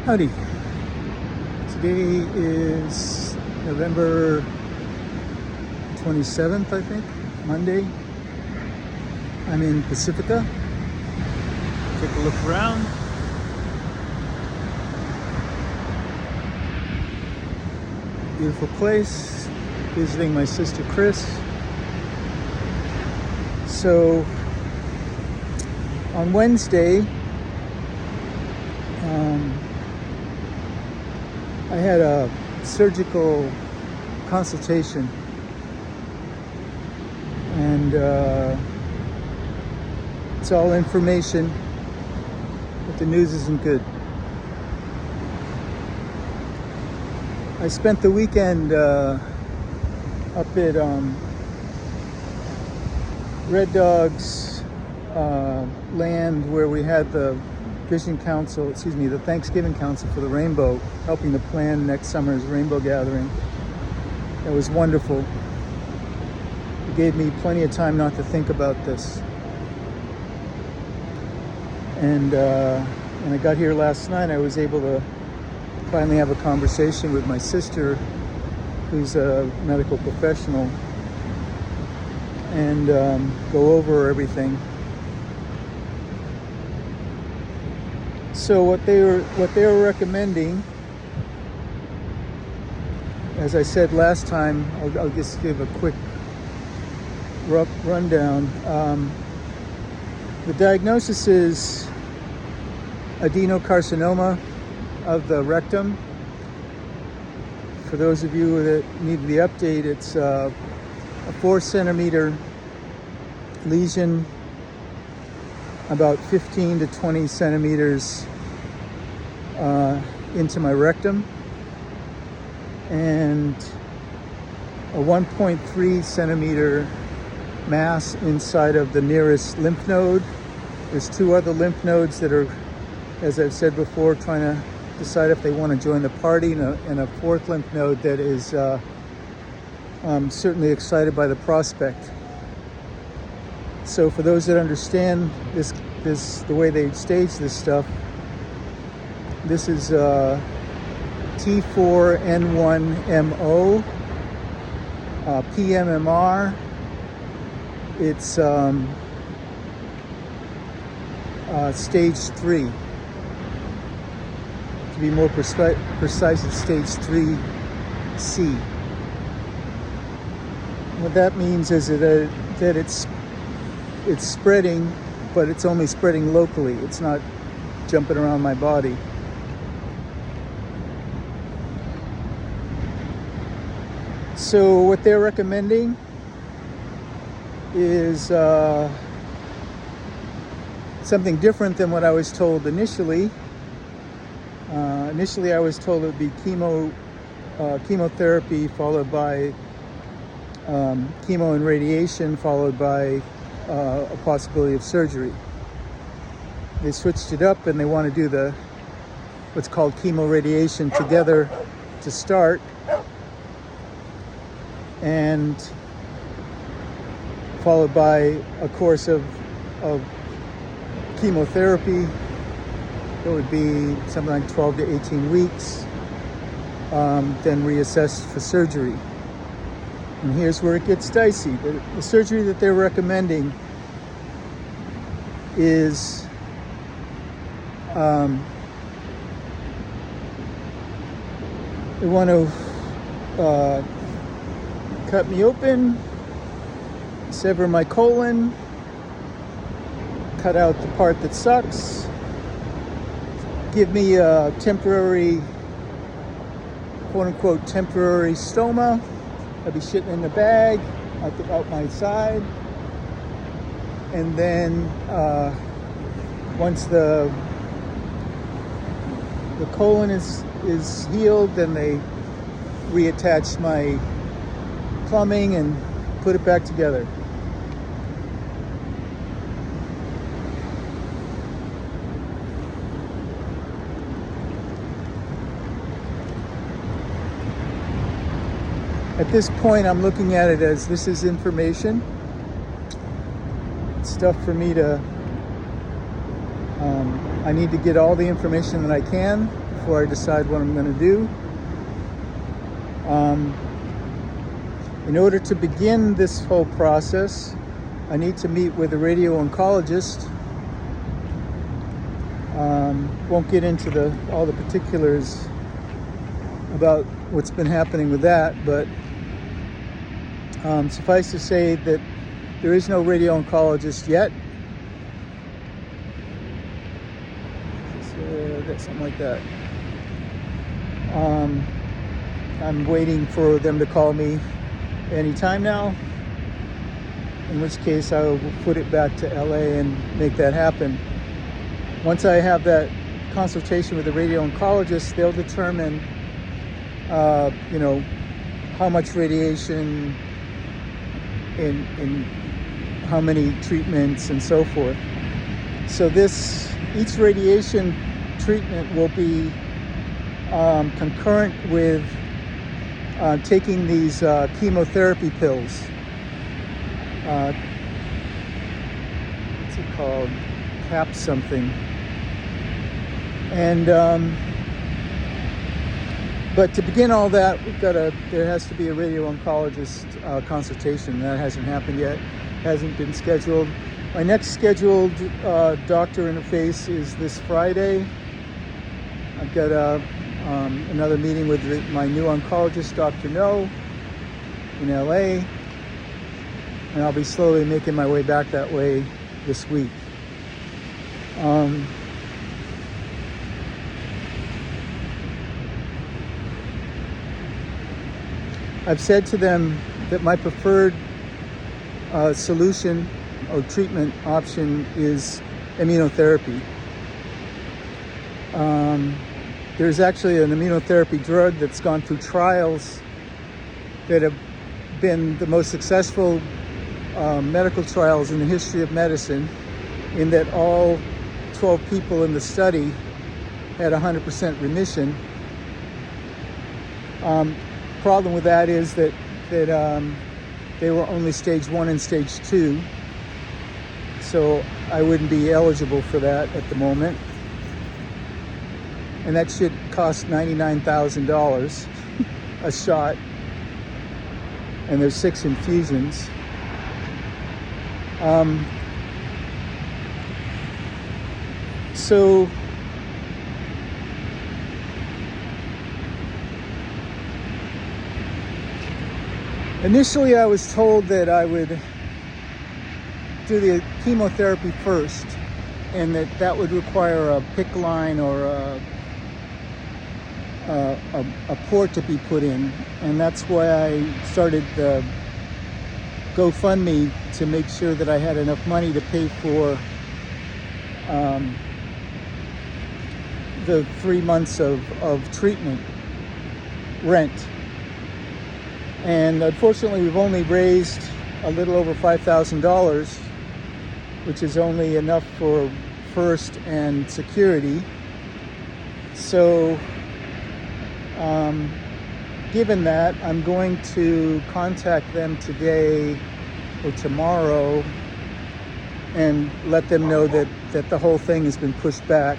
Howdy. Today is November 27th, I think, Monday. I'm in Pacifica. Take a look around. Beautiful place. Visiting my sister Chris. So on Wednesday, I had a surgical consultation, and it's all information, but the news isn't good. I spent the weekend up at Red Dog's land where we had the the Thanksgiving Council for the Rainbow, helping to plan next summer's Rainbow Gathering. It was wonderful. It gave me plenty of time not to think about this. And when I got here last night, I was able to finally have a conversation with my sister, who's a medical professional, and go over everything. So what they were recommending, as I said last time, I'll just give a quick rundown. The diagnosis is adenocarcinoma of the rectum. For those of you that need the update, it's a 4-centimeter lesion, about 15 to 20 centimeters into my rectum, and a 1.3 centimeter mass inside of the nearest lymph node. There's 2 other lymph nodes that are, as I've said before, trying to decide if they want to join the party, and a 4th lymph node that is certainly excited by the prospect. So for those that understand this the way they stage this stuff, this is T4N1MO, PMMR. It's stage 3. To be more precise, it's stage 3C. What that means is that it's spreading, but it's only spreading locally. It's not jumping around my body. So what they're recommending is something different than what I was told initially. Initially, I was told it would be chemotherapy followed by chemo and radiation, followed by a possibility of surgery. They switched it up, and they want to do what's called chemo radiation together to start, and followed by a course of chemotherapy. It would be something like 12 to 18 weeks, then reassessed for surgery. And here's where it gets dicey. The surgery that they're recommending is they want to cut me open, sever my colon, cut out the part that sucks, give me a temporary, quote-unquote, temporary stoma. I'll be shitting in the bag out my side, and then once the colon is healed, then they reattach my plumbing and put it back together. At this point, I'm looking at it as this is information. It's stuff for me to I need to get all the information that I can before I decide what I'm going to do. In order to begin this whole process, I need to meet with a radio oncologist. Won't get into all the particulars about what's been happening with that, but suffice to say that there is no radio oncologist yet. Something like that. I'm waiting for them to call me anytime now, in which case I will put it back to LA and make that happen. Once I have that consultation with the radio oncologist, they'll determine how much radiation in how many treatments and so forth. So each radiation treatment will be concurrent with taking these chemotherapy pills. What's it called? Cap something. And but to begin all that, there has to be a radio oncologist consultation. That hasn't happened yet, hasn't been scheduled. My next scheduled doctor interface is this Friday. I've got another meeting with my new oncologist, Dr. No, in LA, and I'll be slowly making my way back that way this week. I've said to them that my preferred solution or treatment option is immunotherapy. There's actually an immunotherapy drug that's gone through trials that have been the most successful medical trials in the history of medicine, in that all 12 people in the study had 100% remission. Problem with that is that they were only stage 1 and stage 2, so I wouldn't be eligible for that at the moment. And that should cost $99,000 a shot, and there's 6 infusions. So initially I was told that I would do the chemotherapy first, and that would require a PICC line or a port to be put in, and that's why I started the GoFundMe, to make sure that I had enough money to pay for the 3 months of treatment rent. And unfortunately, we've only raised a little over $5,000, which is only enough for first and security. So given that, I'm going to contact them today or tomorrow and let them know that the whole thing has been pushed back.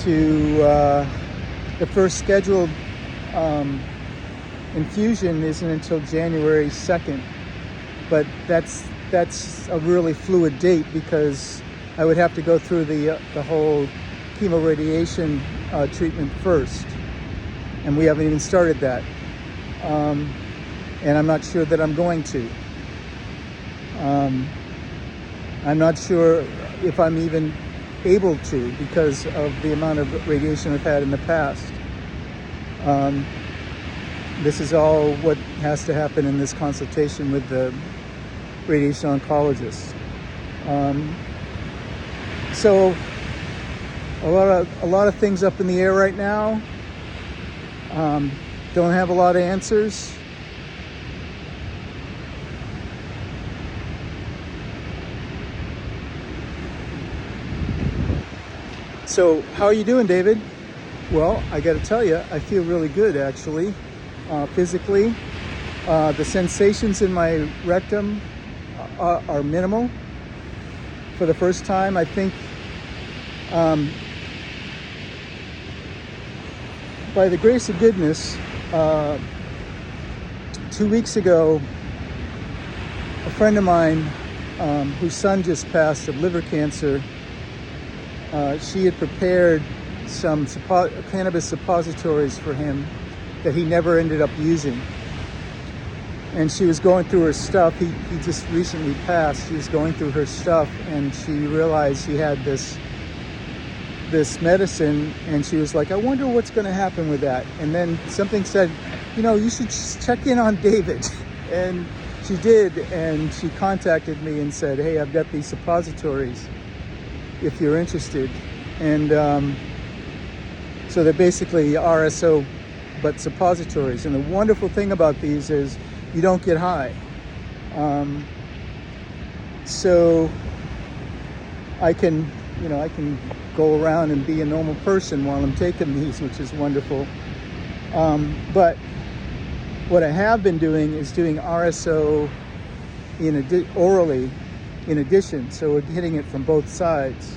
The first scheduled infusion isn't until January 2nd, but that's a really fluid date, because I would have to go through the whole chemoradiation treatment first, and we haven't even started that, and I'm not sure that I'm going to. I'm not sure if I'm even able to, because of the amount of radiation I've had in the past. This is all what has to happen in this consultation with the radiation oncologist. So a lot of things up in the air right now. Don't have a lot of answers. So how are you doing, David? Well, I got to tell you, I feel really good, actually, physically. The sensations in my rectum are minimal. for the first time. I think by the grace of goodness, 2 weeks ago, a friend of mine whose son just passed of liver cancer, she had prepared some cannabis suppositories for him that he never ended up using. And she was going through her stuff. He just recently passed. She was going through her stuff, and she realized she had this medicine, and she was like, I wonder what's going to happen with that. And then something said, you should check in on David. And she did, and she contacted me and said, hey, I've got these suppositories if you're interested. And so they're basically RSO but suppositories. And the wonderful thing about these is you don't get high. So I can go around and be a normal person while I'm taking these, which is wonderful. But what I have been doing is doing RSO orally in addition. So we're hitting it from both sides.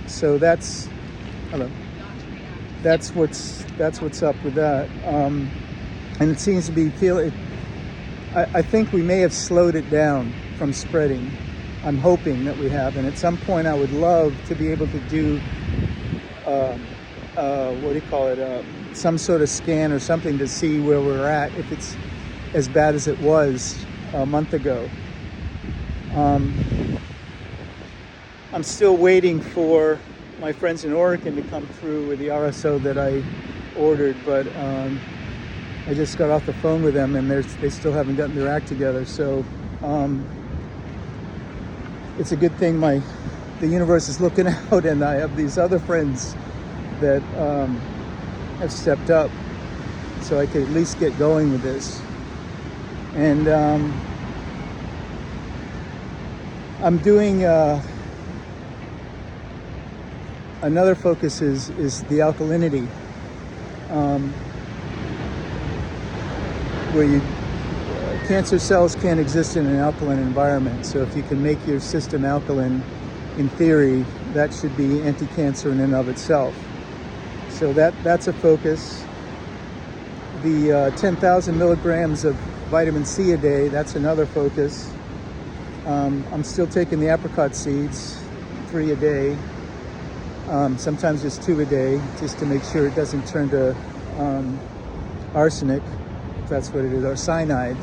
So that's what's up with that. And it seems to be I think we may have slowed it down from spreading. I'm hoping that we have. And at some point I would love to be able to do, some sort of scan or something to see where we're at, if it's as bad as it was a month ago. I'm still waiting for my friends in Oregon to come through with the RSO that I ordered, but I just got off the phone with them, and they still haven't gotten their act together. So it's a good thing the universe is looking out, and I have these other friends that have stepped up, so I could at least get going with this. And I'm doing another focus is the alkalinity, where cancer cells can't exist in an alkaline environment. So if you can make your system alkaline, in theory, that should be anti-cancer in and of itself. So that's a focus. The 10,000 milligrams of vitamin C a day, that's another focus. I'm still taking the apricot seeds, 3 a day. Sometimes just 2 a day, just to make sure it doesn't turn to arsenic, if that's what it is, or cyanide.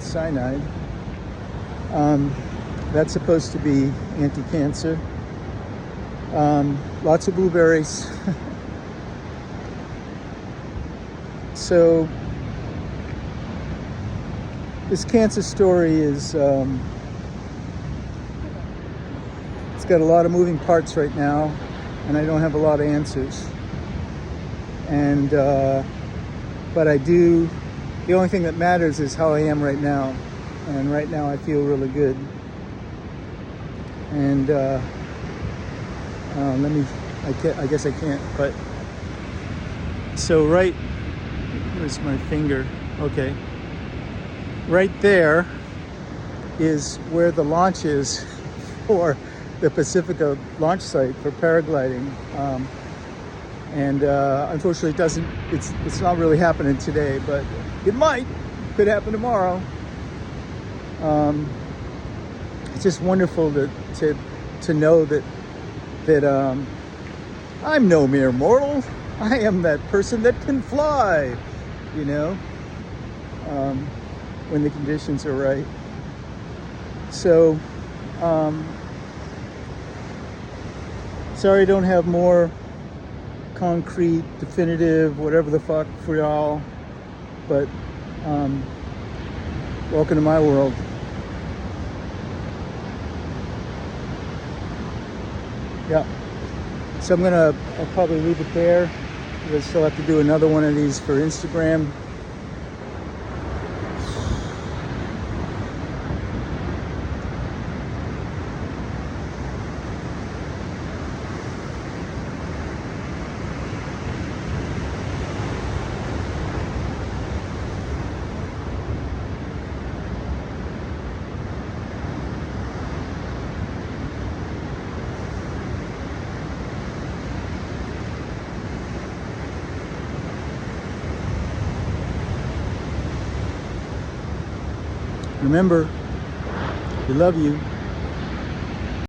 That's supposed to be anti-cancer. Lots of blueberries. So this cancer story is, it's got a lot of moving parts right now, and I don't have a lot of answers. And but the only thing that matters is how I am right now. And right now I feel really good. And I guess I can't, but so where's my finger? Okay. Right there is where the launch is for the Pacifica launch site for paragliding. And unfortunately it's not really happening today, but it could happen tomorrow. It's just wonderful to know that I'm no mere mortal. I am that person that can fly, when the conditions are right. So, sorry I don't have more concrete, definitive, whatever the fuck for y'all, but welcome to my world. Yeah. So I'll probably leave it there. I still have to do another one of these for Instagram. Remember, we love you.